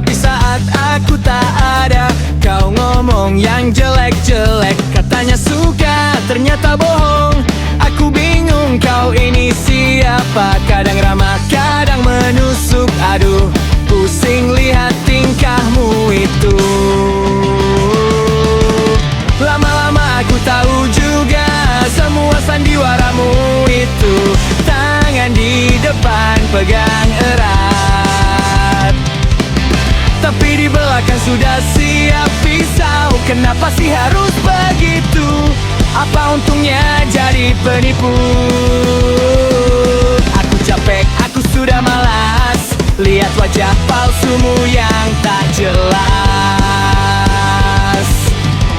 Tapi saat aku tak ada, kau ngomong yang jelek-jelek. Katanya suka, ternyata bohong. Aku bingung kau ini siapa. Kadang ramah, kadang menusuk. Aduh, pusing lihat tingkahmu itu. Lama-lama aku tahu juga semua sandiwaramu itu. Tangan di depan pegang erat, tapi di belakang sudah siap pisau. Kenapa sih harus begitu? Apa untungnya jadi penipu? Aku capek, aku sudah malas lihat wajah palsumu yang tak jelas.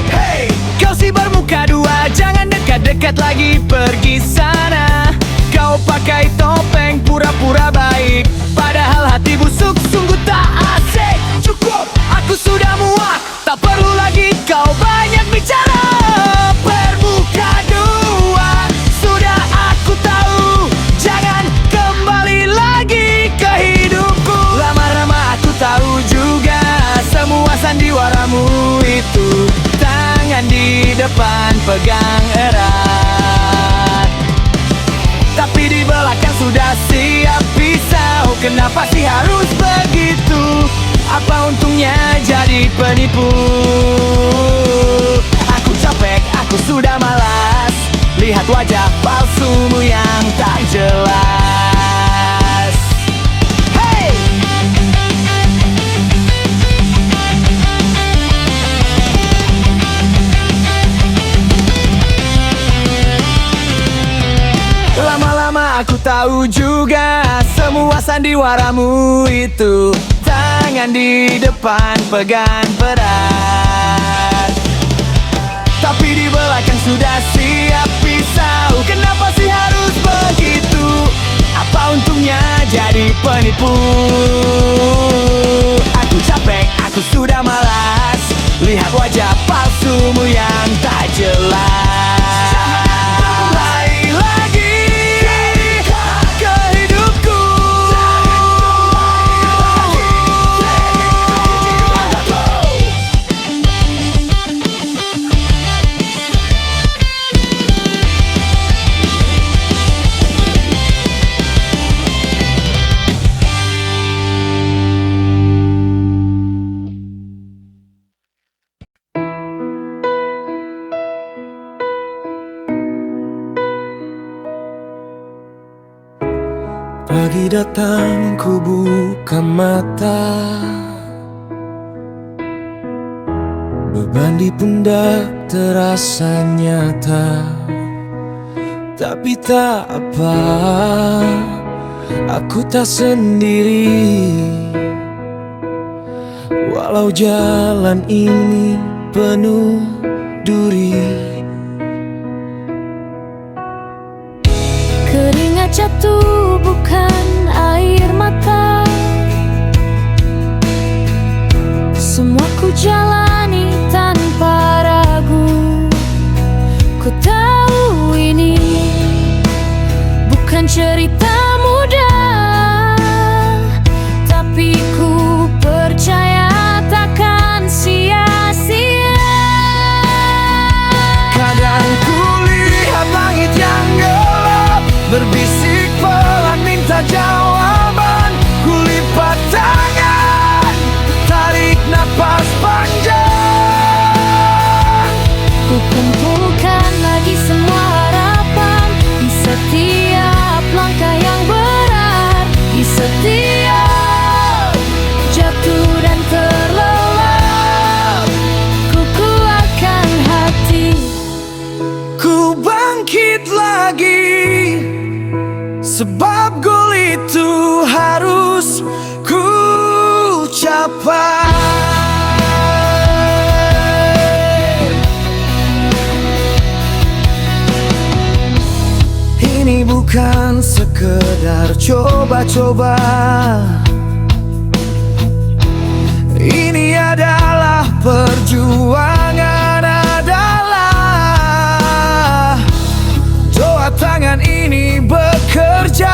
Hey, kau si bermuka dua, jangan dekat-dekat lagi, pergi sana. Kau pakai topeng pura-pura baik, padahal hati busuk sungguh tak asik. Cukup, aku sudah muak, tak perlu lagi kau banyak bicara. Bermuka dua, sudah aku tahu, jangan kembali lagi ke hidupku. Lama-lama aku tahu juga semua sandiwaramu itu. Tangan di depan pegang erat, tapi di belakang sudah siap pisau. Kenapa sih harus begitu? Apa untungnya jadi penipu? Aku capek, aku sudah malas lihat wajah palsumu yang tak jelas. Hey! Lama-lama aku tahu juga semua sandiwaramu itu. Tangan di depan pegang erat, tapi di belakang sudah siap pisau. Kenapa sih harus begitu? Apa untungnya jadi penipu? Aku capek, aku sudah malas lihat wajah palsumu yang tak jelas. Pagi datang, ku buka mata, beban di pundak terasa nyata. Tapi tak apa, aku tak sendiri. Walau jalan ini penuh duri. Keringat jatuh bukan air mata, semua ku jalani tanpa ragu. Ku tahu ini bukan cerita mudah, tapi ku percaya takkan sia-sia. Kadang ku lihat langit yang gelap, berbisik pelan minta jawaban. Ku lipat tangan, tarik napas panjang. Ku kumpulkan lagi semua harapan di setiap langkah yang berat, di setiap jatuh dan terlelap. Ku kuatkan hati, Ku bangkit lagi, sebab goal itu harus ku capai. Ini bukan sekedar coba-coba, ini adalah perjuangan, adalah doa. Tangan ini bekerja,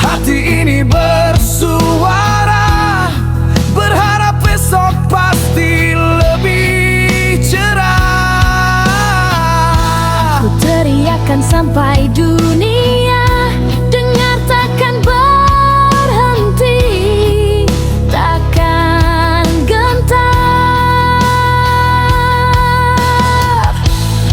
hati ini bersuara, berharap Takkan sampai dunia dengar, takkan berhenti, takkan gentar.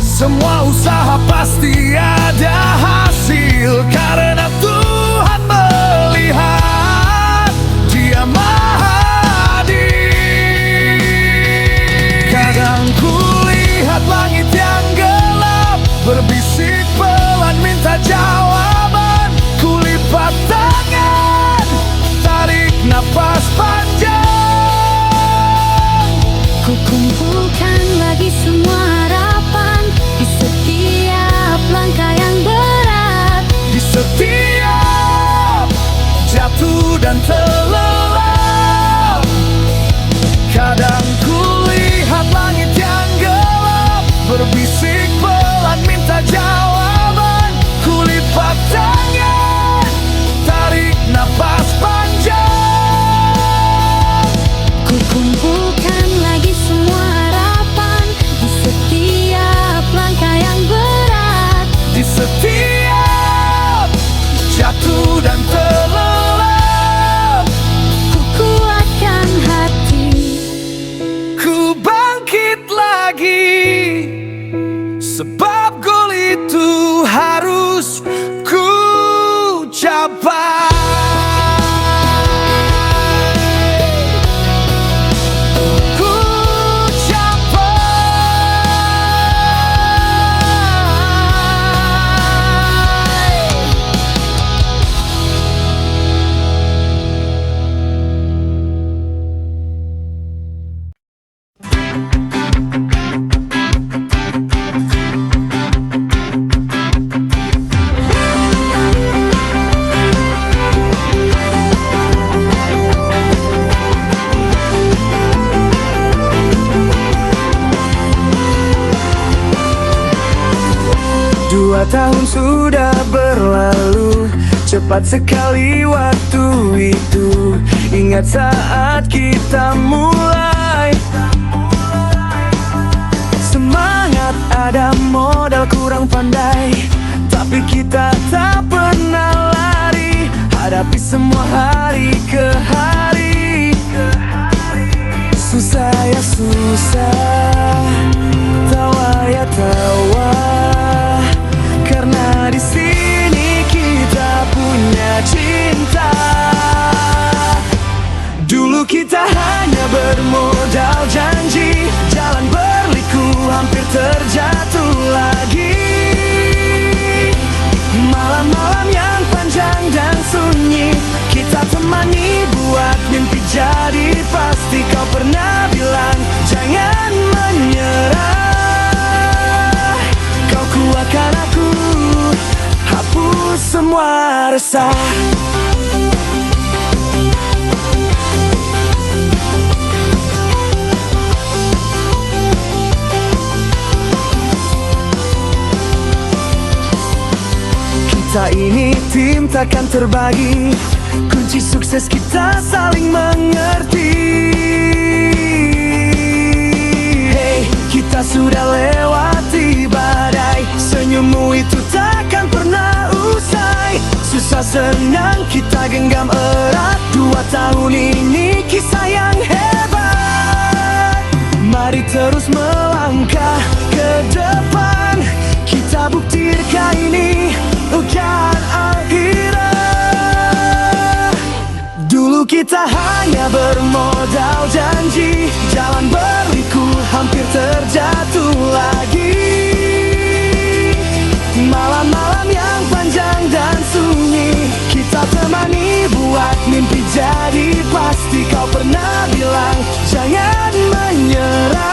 Semua usaha pasti ada hasil, karena Tuhan melihat, Dia Maha Adil. Kadang ku lihat langit yang gelap, berbisik pelan minta jawaban. Ku lipat tangan, tarik napas panjang. Ku kumpulkan lagi semua harapan di setiap langkah yang berat, Di setiap jatuh dan terlelap. Kadang ku lihat langit yang gelap, berbisik pelan minta jawaban. Ku lipat tangan, tarik napas panjang. ku kumpulkan lagi semua harapan di setiap langkah yang berat, Di setiap jatuh dan terlelap. ku kuatkan hati. Ku bangkit lagi, sebab goal itu harus ku capai. Ku capai. Dua tahun sudah berlalu, cepat sekali waktu itu. Ingat saat kita mulai, semangat ada, modal kurang pandai, tapi kita tak pernah lari. Hadapi semua hari ke hari. Susah ya susah, tawa ya tawa, karena di sini kita punya cinta. Dulu kita hanya bermodal janji, jalan berliku hampir terjatuh lagi. Malam-malam yang panjang dan sunyi, kita temani buat mimpi jadi pasti. Kau pernah bilang jangan menyerah, kau kuatkan aku, hapus semua resah. Kita ini tim takkan terbagi, kunci sukses kita saling mengerti. Hey, kita sudah lewati badai, senyummu itu takkan pernah usai. Susah senang kita genggam erat, 2 tahun ini kisah yang hebat. Mari terus melangkah ke depan, kita buktikan ini bukan akhirnya. Dulu kita hanya bermodal janji, jalan berliku hampir terjatuh lagi. Malam-malam yang panjang dan sunyi, kita temani buat mimpi jadi pasti. Kau pernah bilang jangan menyerah,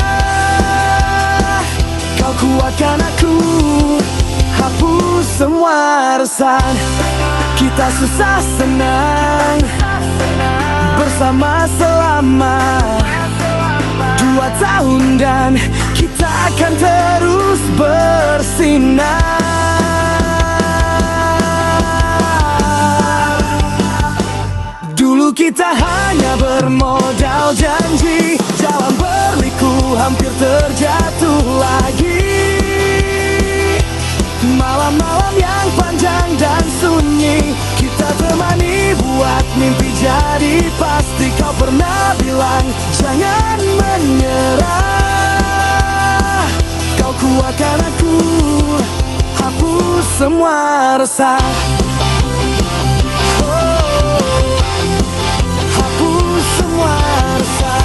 kau kuatkan aku, hapus semua resah. Kita susah senang bersama selama 2 tahun dan kita akan terus bersinar. Dulu kita hanya bermodal janji, jalan berliku hampir terjatuh lagi. Malam dalam malam yang panjang dan sunyi. Kita temani buat mimpi jadi pasti. Kau pernah bilang jangan menyerah. Kau kuatkan aku, hapus semua resah. Hapus semua resah.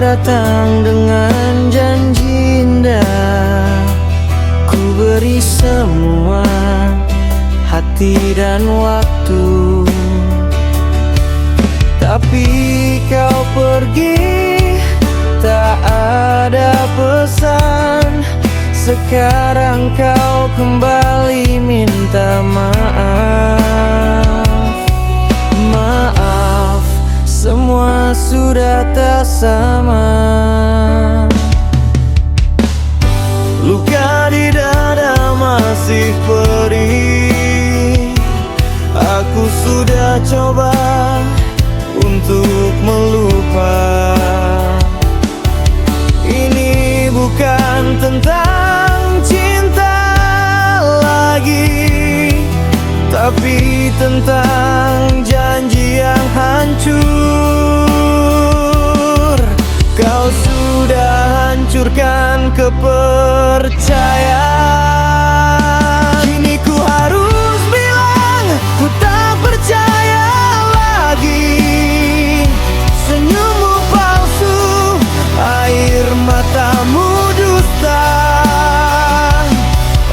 Datang dengan janji indah, ku beri semua hati dan waktu. Tapi kau pergi, tak ada pesan. Sekarang kau kembali minta maaf. Maaf, semua sudah tak sama. Luka di dada masih perih. Aku sudah coba untuk melupa. Ini bukan tentang cinta lagi, tapi tentang janji yang hancur. Kau sudah hancurkan kepercayaan. Kini ku harus bilang ku tak percaya lagi. Senyummu palsu, air matamu dusta.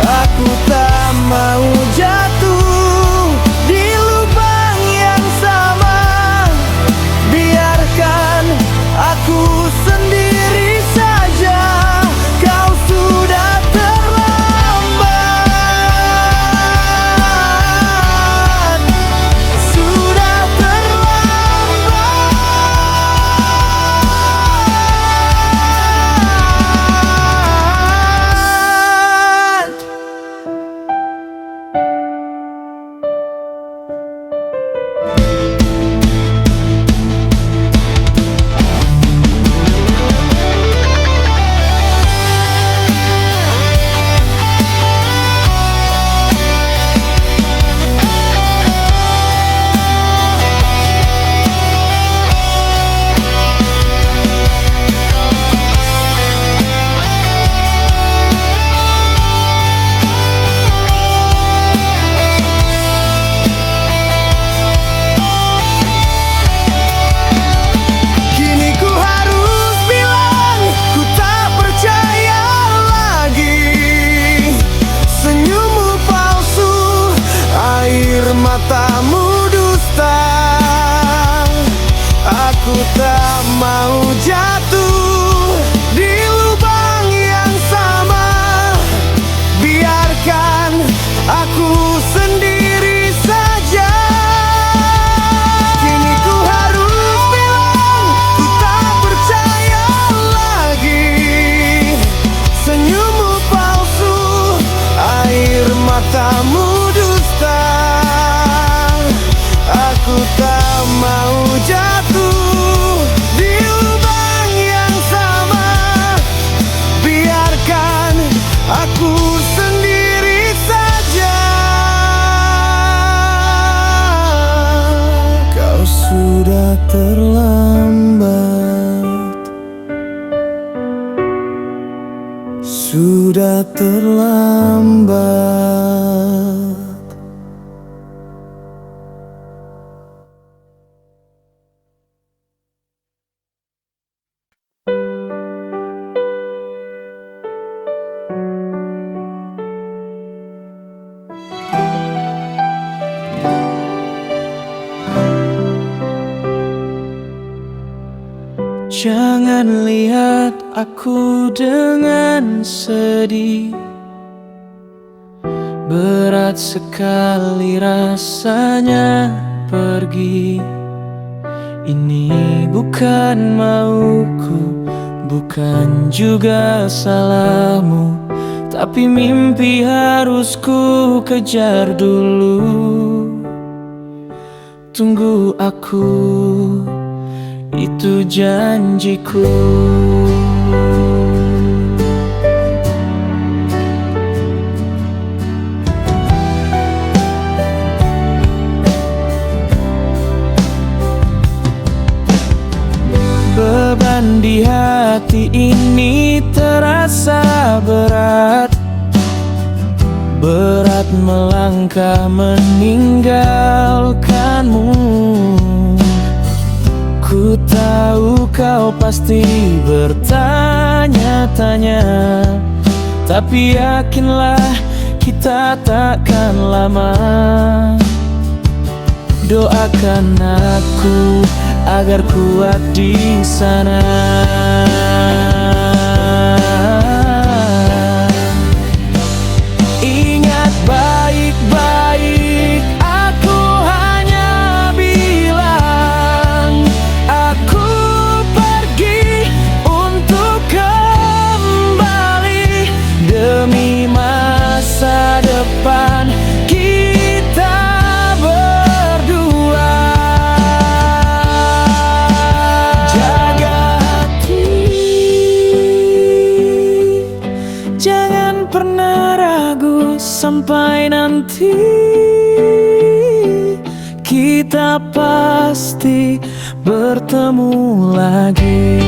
Aku tak mau jatuh di lubang yang sama. Biarkan aku sendiri saja. Kau sudah terlambat. Sudah terlambat. Kini ku harus bilang ku tak percaya lagi. Senyummu palsu, air matamu dusta. Aku tak mau jatuh di lubang yang sama. Biarkan aku sendiri saja. Kini ku harus bilang ku tak percaya lagi. Senyummu palsu, air matamu dusta. Aku tak mau jatuh di lubang yang sama. Biarkan aku sendiri saja. Kau sudah terlambat. Sudah terlambat. Jangan lihat aku dengan sedih. Berat sekali rasanya pergi. Ini bukan mauku, bukan juga salahmu, tapi mimpi harus ku kejar dulu. Tunggu aku, itu janjiku. Beban di hati ini terasa berat, berat melangkah meninggalkanmu. Ku tahu kau pasti bertanya-tanya, tapi yakinlah kita takkan lama. Doakan aku agar kuat di sana. Ingat baik-baik, aku hanya bilang aku pergi untuk kembali demi masa depan kita berdua. Jaga hati, jangan pernah ragu sampai nanti kita pasti bertemu lagi.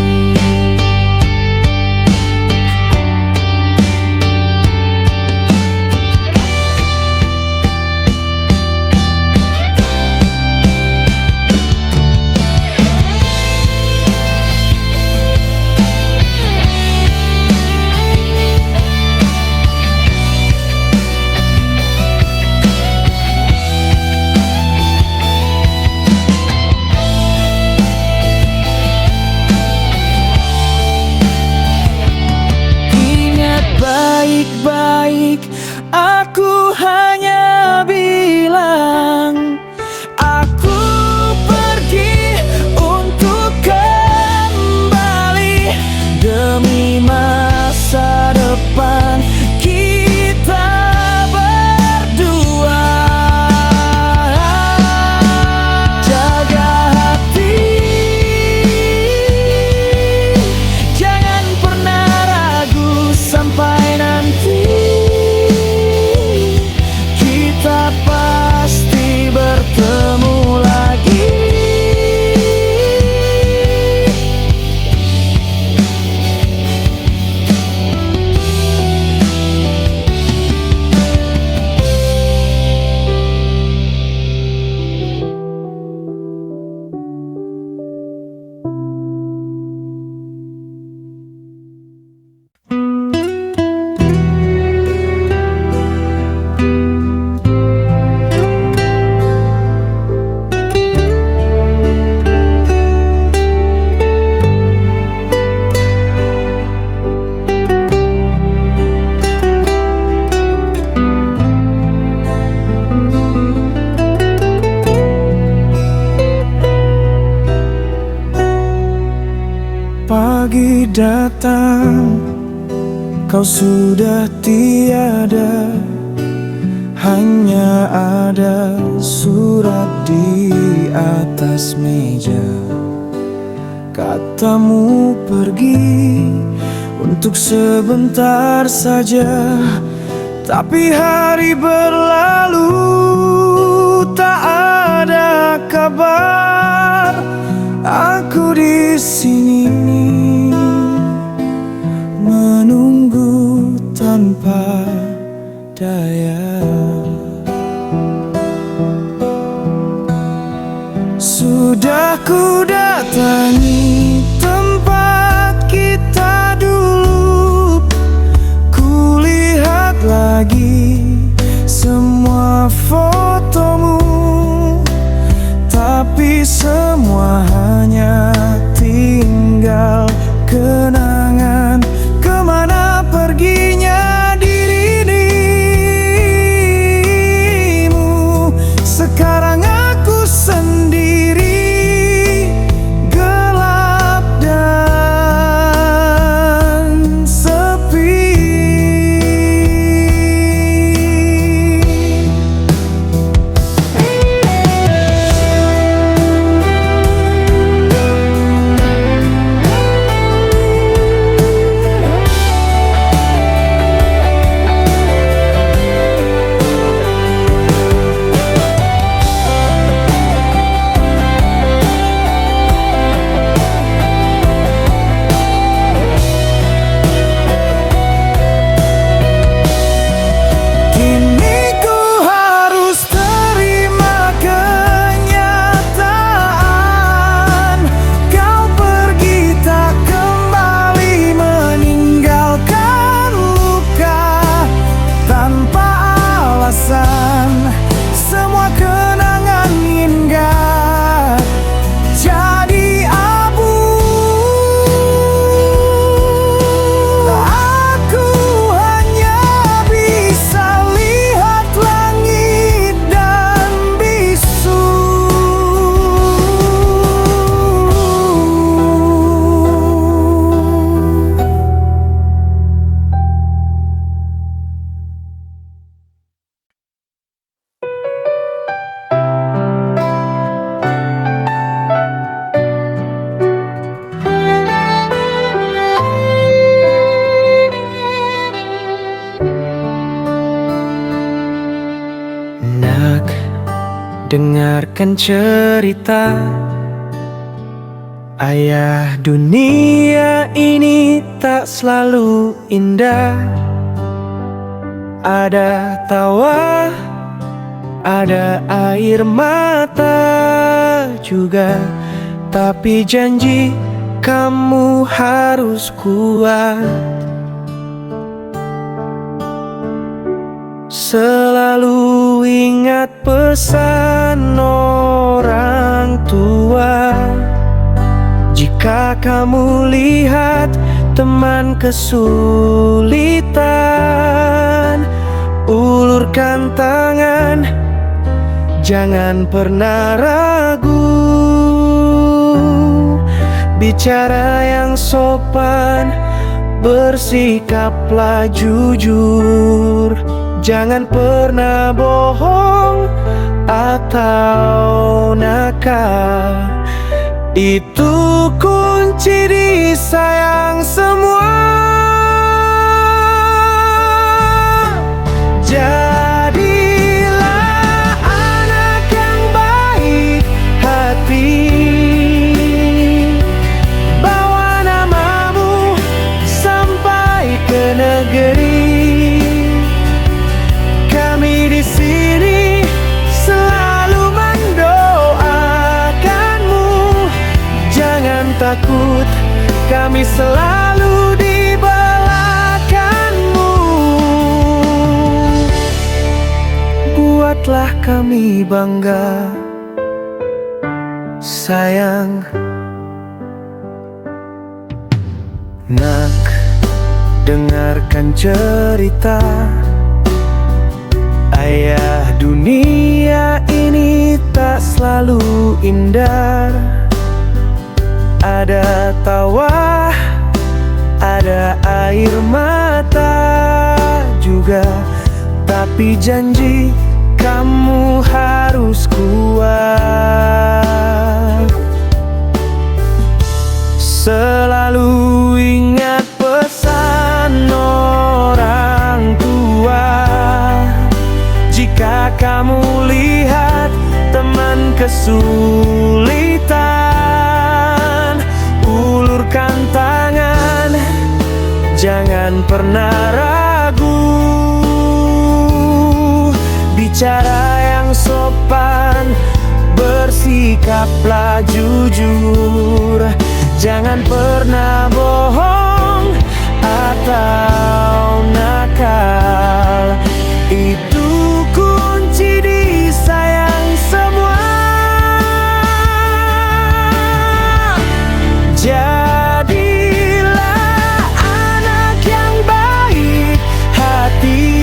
Baik-baik, aku hanya bilang aku pergi untuk kembali demi masa depan kita berdua. Jaga hati, jangan pernah ragu sampai nanti kita pasti bertemu lagi. Pagi datang, kau sudah tiada, hanya ada surat di atas meja. Katamu pergi untuk sebentar saja, tapi hari berlalu tak ada kabar. Aku di sini menunggu tanpa daya. Sudah ku datangi tempat kita dulu, ku lihat lagi semua fotomu, tapi semua hanya tinggal kenangan. Kemana perginya diri ini? dengarkan cerita. Ayah, dunia ini tak selalu indah. Ada tawa, ada air mata juga. Tapi janji kamu harus kuat. Selalu ingat pesan orang tua. Jika kamu lihat teman kesulitan, ulurkan tangan, jangan pernah ragu. Bicara yang sopan, bersikaplah jujur. Jangan pernah bohong atau nakal. Itu kunci disayang semua. Jadilah anak yang baik hati. Bawa namamu sampai ke negeri. Kami di sini selalu mendoakanmu. Jangan takut, kami selalu di belakangmu. Buatlah kami bangga, sayang. Nak, dengarkan cerita. Ayah, dunia ini tak selalu indah. Ada tawa, ada air mata juga. Tapi janji kamu harus kuat. Selalu ingat pesan orang tua. Jika kamu lihat teman kesulitan, ulurkan tangan, jangan pernah ragu. Bicara yang sopan, bersikaplah jujur. Jangan pernah bohong atau nakal. Itu kunci disayang semua. Jadilah anak yang baik hati.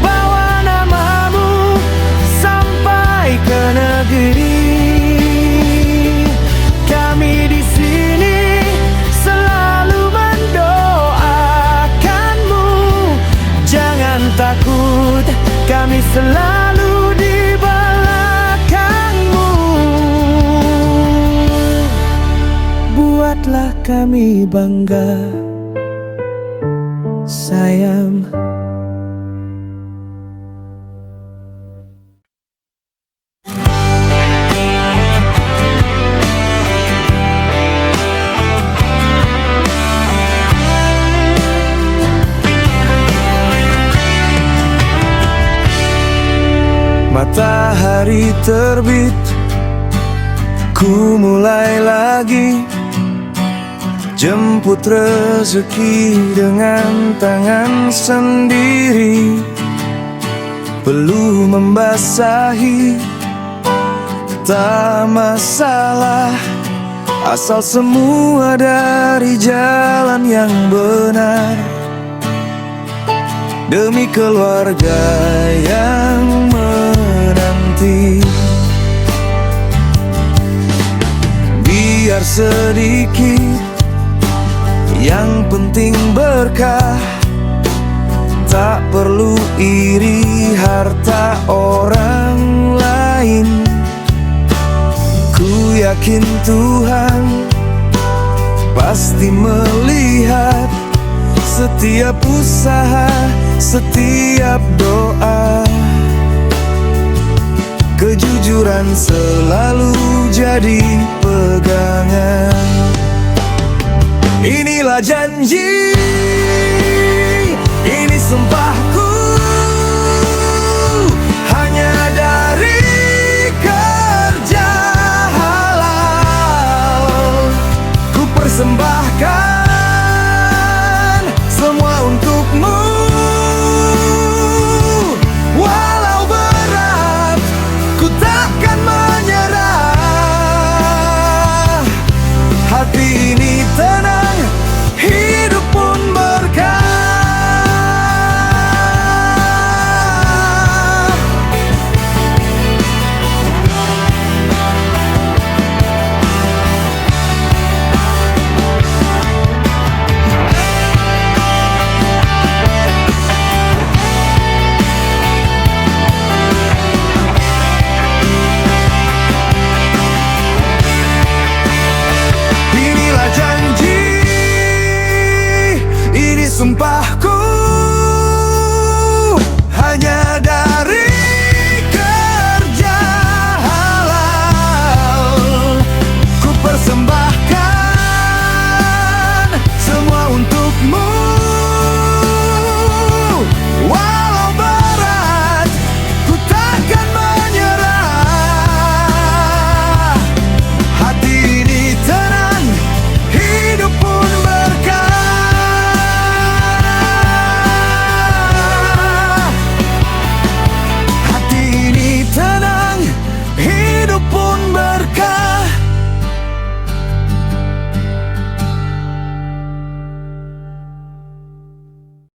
Bawa namamu sampai ke negeri. Kami di sini selalu mendoakanmu. Jangan takut, kami selalu di belakangmu. Buatlah kami bangga, sayang. Matahari terbit, ku mulai lagi. Jemput rezeki dengan tangan sendiri. Peluh membasahi, tak masalah, asal semua dari jalan yang benar. Demi keluarga yang menanti. Biar sedikit, yang penting berkah. Tak perlu iri harta orang lain. Ku yakin Tuhan pasti melihat setiap usaha, setiap doa. kejujuran selalu jadi pegangan. Inilah janji, ini sumpahku, hanya dari kerja halal. Ku persembahkan semua untukmu. Walau berat, ku takkan menyerah. Hati ini tenang, hidup pun berkah. Inilah janji, ini sumpah